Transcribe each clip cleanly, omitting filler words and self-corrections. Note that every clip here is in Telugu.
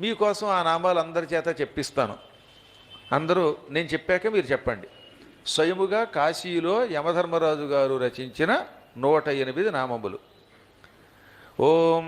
మీకోసం ఆ నామాలు అందరి చేత చెప్పిస్తాను. అందరూ నేను చెప్పాక మీరు చెప్పండి. స్వయముగా కాశీలో యమధర్మరాజు గారు రచించిన 108 నామములు. ఓం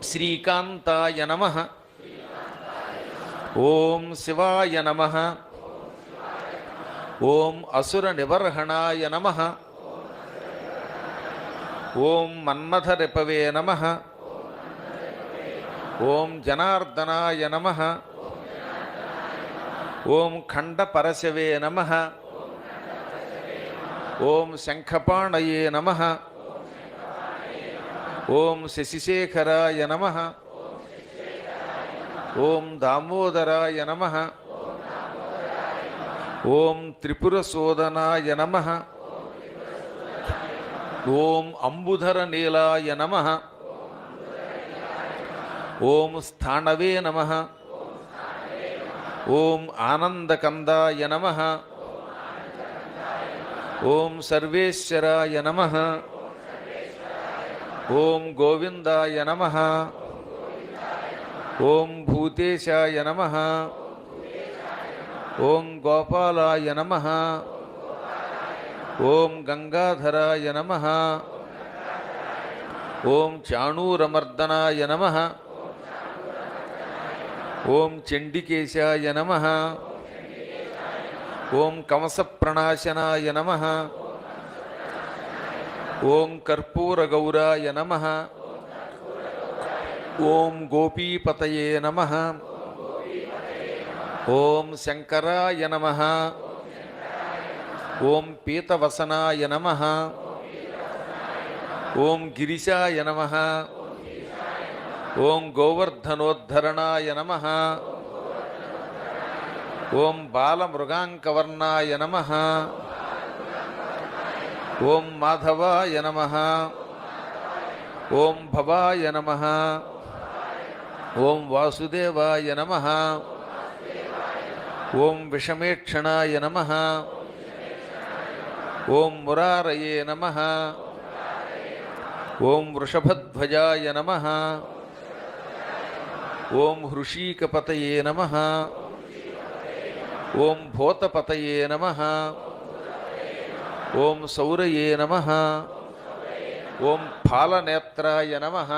శ్రీకాంతాయ నమః. ఓం శివాయ నమః. ఓం అసుర నివర్హణాయ నమః. ఓం మన్మథరిపవే నమః. ఓం జనార్దనాయ నమః. ఓం ఖండపరశవే నమః. ఓం శంఖపాణయే నమః. ఓం శశిశేఖరాయ నమః. ఓం దామోదరాయ నమః. ఓం త్రిపురసోదనాయ నమః. ఓం అంబుధర నీలాయ నమః. ఓం స్థాణవే నమః. ఓం ఆనందకందాయ నమః. ఓం సర్వేశ్వరాయ నమః. ఓం గోవిందాయ నమః. ఓం భూతేశాయ నమః. ఓం గోపాలాయ నమః. ఓం గంగాధరాయ నమః. ఓం చాణూరమర్దనాయ నమః. ఓం చండికేశాయ నమః. ఓం కంసప్రణాశనాయ నమః. ఓం కర్పూరగౌరాయ నమః. ఓం గోపీపతయే నమః. ఓం శంకరాయ నమః. ఓం పీతవసనాయ నమః. ఓం గిరిశాయ నమః. ఓం గోవర్ధనోద్ధరణాయ నమః. ఓం బాలమృగాంకవర్ణాయ నమః. ఓం మాధవాయ నమః. ఓం భవాయ నమః. ఓం వాసుదేవాయ నమః. ఓం విషమేక్షణాయ నమః. ఓం మురారయే నమః. ఓం వృషభధ్వజాయ నమః. ఓం హృషీకపతయే నమః. ఓం భూతపతయే నమః. ఓం సౌరయే నమః. ఓం ఫాలనేత్రాయ నమః.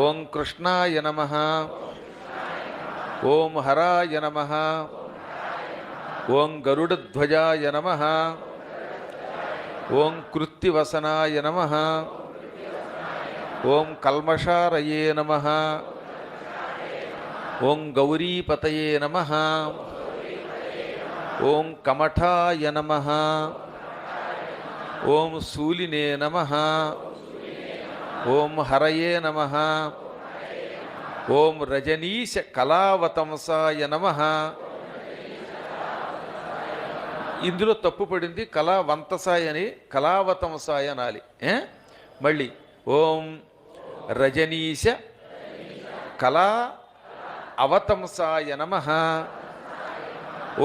ఓం కృష్ణాయ నమః. ఓం హరాయ నమః. ఓం గరుడధ్వజాయ నమః. ఓం కృత్తివసనాయ నమః. ఓం కల్మషారయే నమః. ఓం గౌరీపతయే నమః. ఓం కమఠాయ నమః. ఓం శూలినే నమః. ఓం హరయే నమః. ఓం రజనీశ కళావతంసాయ నమః. ఇందులో తప్పు పడింది, కళావంతసాయ అని కళావతంసాయ అనాలి. మళ్ళీ ఓం రజనీశ కళా అవతంసాయ నమః.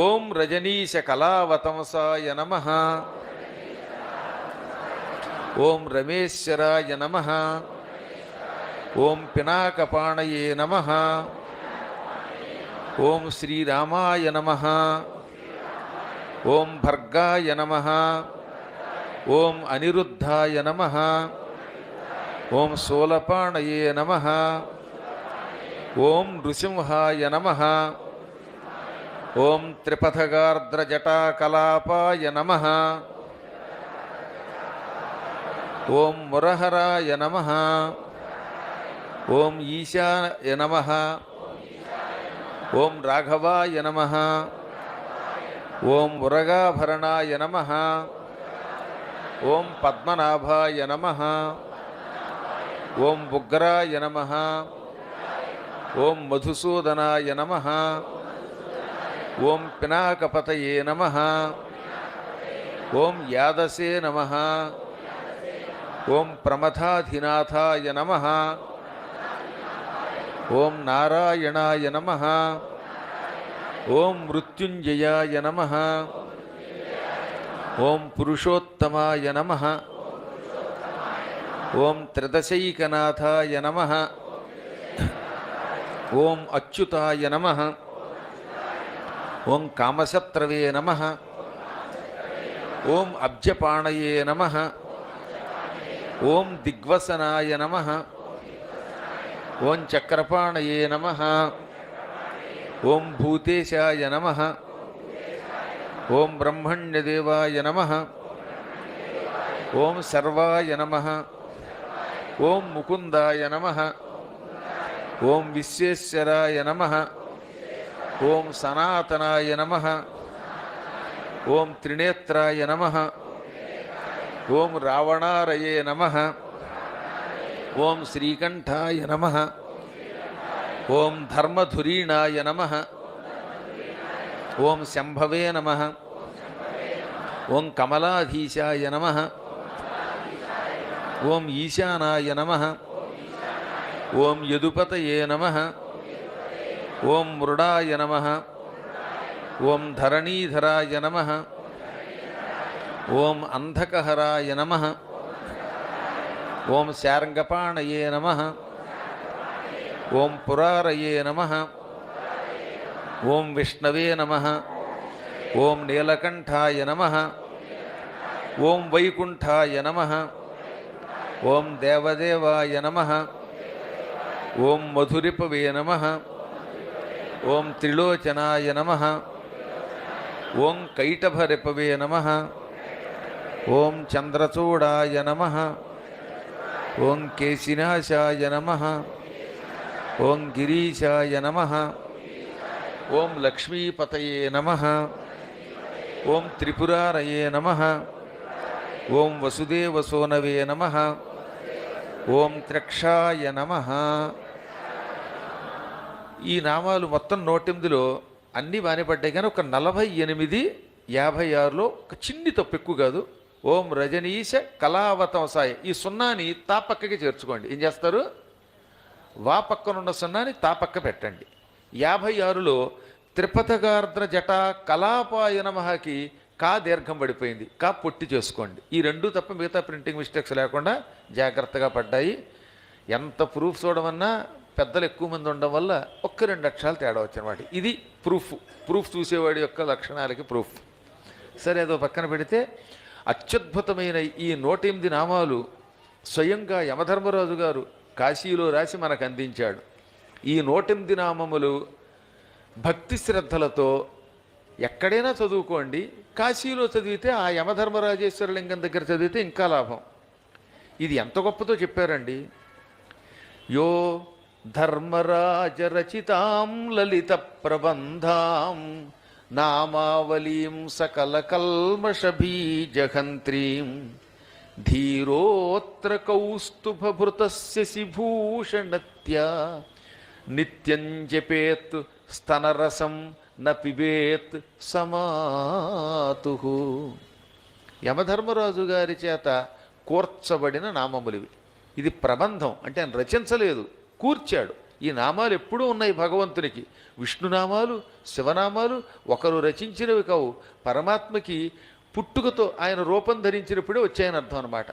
ఓం రజనీశ కళావతంసాయ నమః. ఓం రమేశ్వరాయ నమః. ఓం పినాకపాణయే నమః. ఓం శ్రీరామాయ నమః. ఓం భర్గాయ నమః. ఓం అనిరుద్ధాయ నమః. ఓం శూలపాణయే నమః. ఓం నృసింహాయ నమః. ఓం త్రిపథగార్ద్రజటాకలాపాయ నమః. ఓం మురహరాయ నమః. ఓం ఈశాయ నమః. ఓం రాఘవాయ నమః. ఓం ఉరగాభరణాయ నమః. ఓం పద్మనాభాయ నమః. ఓం ఉగ్రాయ నమః. ఓం మధుసూదనాయ నమః. ఓం పినాకపతయే నమః. ఓం యాదసే నమః. ఓం ప్రమథాధినాథాయ నమః. ఓం నారాయణాయ నమః. ఓం మృత్యుంజయాయ నమః. ఓం పురుషోత్తమాయ నమః. ఓం త్రిదశైకనాథాయ నమః. ఓం అచ్యుతాయ నమః. ఓం కామశత్రవే నమః. ఓం అబ్జపాణయే నమః. ఓం దిగ్వసనాయ నమః. ఓం చక్రపాణయే నమః. ఓం భూతేశాయ నమః. ఓం బ్రహ్మణ్యదేవాయ నమః. ఓం సర్వాయ నమః. ఓం ముకుందాయ నమః. ఓం విశ్వేశ్వరాయ నమః. ఓం సనాతనాయ నమః. ఓం త్రినేత్రాయ నమః. ఓం రావణారయే నమః. ఓం శ్రీకంఠాయ నమః. ఓం ధర్మధురీణాయ నమః. ఓం శంభవే నమః. ఓం కమలాధీశాయ నమః. ఓం ఈశానాయ నమః. ఓం యదుపతయే నమః. ఓం మృడాయ నమః. ఓం ధరణీధరాయ నమః. ఓం అంధకహరాయ నమః. ఓం శార్ంగపాణయే నమః. ఓం పురారయే నమః. ఓం విష్ణవే నమః. ఓం నీలకంఠాయ నమః. ఓం వైకుంఠాయ నమః. ఓం దేవదేవాయ నమః. ఓం మధురిపవే నమః. ఓం త్రిలోచనాయ నమః. ఓం కైటభరిపవే నమః. ఓం చంద్రచూడాయ నమః. ఓం కేశినాశాయ నమః. ఓం గిరీశాయ నమః. ఓం లక్ష్మీపతయే నమః. ఓం త్రిపురారయే నమః. ఓం వసుదేవసోనవే నమః. ఓం త్రక్షాయ నమః. ఈ నామాలు మొత్తం 108లో అన్నీ బాగానే పడ్డాయి, కానీ ఒక 48, 56లో ఒక చిన్ని తప్పు, ఎక్కువ కాదు. ఓం రజనీశ కళావతంసాయ, ఈ సున్నాని తా పక్కకి చేర్చుకోండి. ఏం చేస్తారు? వా పక్కనున్న సున్నాని తా పక్క పెట్టండి. 56లో త్రిపథగార్ద్ర జటా కళాపాయ నమఃకి కా దీర్ఘం పడిపోయింది, కా పొట్టి చేసుకోండి. ఈ రెండు తప్ప మిగతా ప్రింటింగ్ మిస్టేక్స్ లేకుండా జాగ్రత్తగా పడ్డాయి. ఎంత ప్రూఫ్ చూడమన్నా పెద్దలు ఎక్కువ మంది ఉండడం వల్ల 1-2 అక్షరాలు తేడా వచ్చనమాట. ఇది ప్రూఫ్ చూసేవాడి యొక్క లక్షణాలకి ప్రూఫ్. సరే, అదో పక్కన పెడితే అత్యద్భుతమైన ఈ 108 నామాలు స్వయంగా యమధర్మరాజు గారు కాశీలో రాసి మనకు అందించాడు. ఈ 108 నామములు భక్తి శ్రద్ధలతో ఎక్కడైనా చదువుకోండి. కాశీలో చదివితే ఆ యమధర్మరాజేశ్వర లింగం దగ్గర చదివితే ఇంకా లాభం. ఇది ఎంత గొప్పతో చెప్పారండి. యో ధర్మరాజరచితాం లలిత ప్రబంధాం నామావలీం సకల కల్మషబీజహంత్రీం ధీరోత్ర కౌస్తుభభృతస్య శిభూషణత్యా నిత్యం జపేత్ స్తనరసం న పిబేత్ సమాతుః. యమధర్మరాజు గారి చేత కూర్చబడిన నామములివి. ఇది ప్రబంధం అంటే ఆయన రచించలేదు, కూర్చాడు. ఈ నామాలు ఎప్పుడూ ఉన్నాయి భగవంతునికి. విష్ణునామాలు, శివనామాలు ఒకరు రచించినవి కావు. పరమాత్మకి పుట్టుకతో ఆయన రూపం ధరించినప్పుడే వచ్చాయని అర్థం అన్నమాట.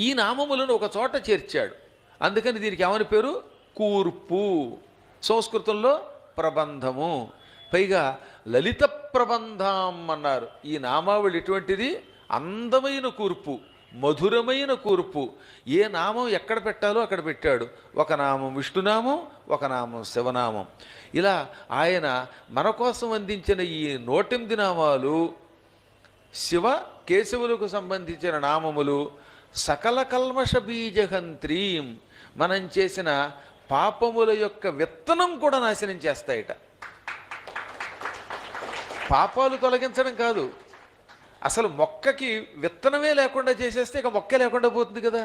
ఈ నామములను ఒక చోట చేర్చాడు. అందుకని దీనికి ఏమని పేరు? కూర్పు. సంస్కృతంలో ప్రబంధము. పైగా లలిత ప్రబంధం అన్నారు. ఈ నామావళి ఎటువంటిది? అందమైన కూర్పు, మధురమైన కూర్పు. ఏ నామం ఎక్కడ పెట్టాలో అక్కడ పెట్టాడు. ఒక నామం విష్ణునామం, ఒక నామం శివనామం. ఇలా ఆయన మన కోసం అందించిన ఈ 108 నామాలు శివ కేశవులకు సంబంధించిన నామములు. సకల కల్మష బీజహంత్రీం, మనం చేసిన పాపముల యొక్క విత్తనం కూడా నాశనం చేస్తాయట. పాపాలు తొలగించడం కాదు, అసలు మొక్కకి విత్తనమే లేకుండా చేసేస్తే ఇక మొక్క లేకుండా పోతుంది కదా,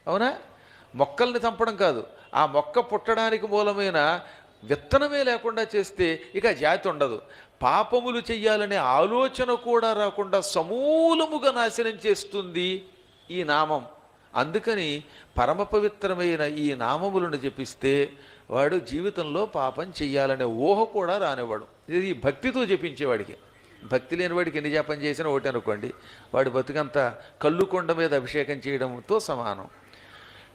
అవునా? మొక్కల్ని చంపడం కాదు, ఆ మొక్క పుట్టడానికి మూలమైన విత్తనమే లేకుండా చేస్తే ఇక జాతి ఉండదు. పాపములు చెయ్యాలనే ఆలోచన కూడా రాకుండా సమూలముగా నాశనం చేస్తుంది ఈ నామం. అందుకని పరమ పవిత్రమైన ఈ నామములను జపిస్తే వాడు జీవితంలో పాపం చెయ్యాలనే ఊహ కూడా రానివాడు. ఇది భక్తితో జపించేవాడికి. భక్తి లేనివాడికి ఎన్ని జపం చేసినా ఒకటి అనుకోండి, వాడి బతుకంతా కల్లుకొండ మీద అభిషేకం చేయడంతో సమానం.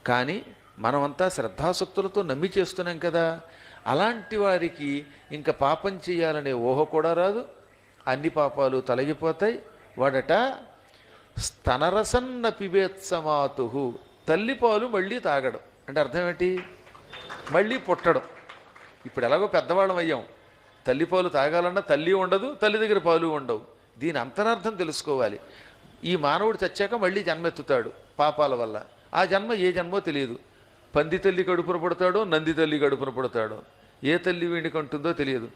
కానీ మనమంతా శ్రద్ధాసక్తులతో నమ్మి చేస్తున్నాం కదా, అలాంటి వారికి ఇంకా పాపం చేయాలనే ఊహ కూడా రాదు, అన్ని పాపాలు తొలగిపోతాయి. వాడట స్తనరసన్న పిబేత్సమాతు, తల్లిపాలు మళ్ళీ తాగడం అంటే అర్థం ఏంటి? మళ్ళీ పుట్టడం. ఇప్పుడు ఎలాగో పెద్దవాళ్ళం అయ్యాం, తల్లిపాలు తాగాలన్నా తల్లి ఉండదు, తల్లి దగ్గర పాలు ఉండవు. దీని అంతరార్థం తెలుసుకోవాలి. ఈ మానవుడు చచ్చాక మళ్ళీ జన్మెత్తుతాడు పాపాల వల్ల. ఆ జన్మ ఏ జన్మో తెలియదు. పంది తల్లి కడుపున పుడతాడో, నంది తల్లి కడుపున పుడతాడో, ఏ తల్లి వీడికి అంటుందో తెలియదు.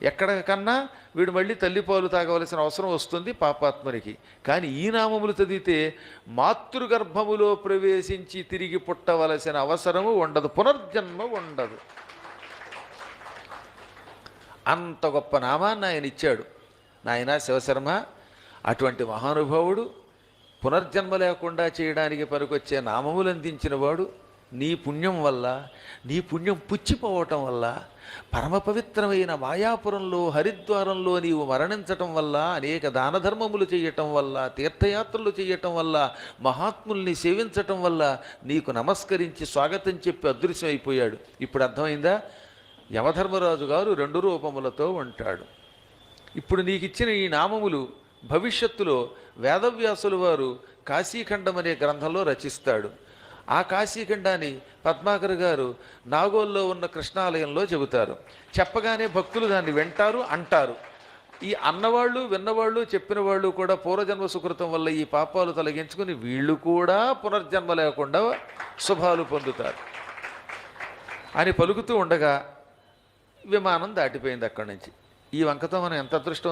ఎక్కడికన్నా వీడు మళ్ళీ తల్లిపాలు తాగవలసిన అవసరం వస్తుంది పాపాత్మనికి. కానీ ఈ నామములు చదివితే మాతృగర్భములో ప్రవేశించి తిరిగి పుట్టవలసిన అవసరము ఉండదు, పునర్జన్మ ఉండదు. అంత గొప్ప నామాన్ని ఆయన ఇచ్చాడు నాయన శివశర్మ. అటువంటి మహానుభావుడు పునర్జన్మ లేకుండా చేయడానికి పనికొచ్చే నామములు అందించిన వాడు. నీ పుణ్యం వల్ల, నీ పుణ్యం పుచ్చిపోవటం వల్ల, పరమ పవిత్రమైన మాయాపురంలో హరిద్వారంలో నీవు మరణించటం వల్ల, అనేక దాన ధర్మములు చేయటం వల్ల, తీర్థయాత్రలు చేయటం వల్ల, మహాత్ముల్ని సేవించటం వల్ల నీకు నమస్కరించి స్వాగతం చెప్పి అదృశ్యం అయిపోయాడు. ఇప్పుడు అర్థమైందా? యమధర్మరాజు గారు 2 రూపములతో ఉంటాడు. ఇప్పుడు నీకు ఇచ్చిన ఈ నామములు భవిష్యత్తులో వేదవ్యాసుల వారు కాశీఖండం అనే గ్రంథంలో రచిస్తాడు. ఆ కాశీఖండాన్ని పద్మాకర్ గారు నాగోల్లో ఉన్న కృష్ణాలయంలో చెబుతారు. చెప్పగానే భక్తులు దాన్ని వింటారు, అంటారు. ఈ అన్నవాళ్ళు, విన్నవాళ్ళు, చెప్పిన వాళ్ళు కూడా పూర్వజన్మ సుకృతం వల్ల ఈ పాపాలు తొలగించుకుని వీళ్ళు కూడా పునర్జన్మ లేకుండా శుభాలు పొందుతారు అని పలుకుతూ ఉండగా విమానం దాటిపోయింది అక్కడి నుంచి. ఈ వంకతో మనం ఎంత అదృష్టం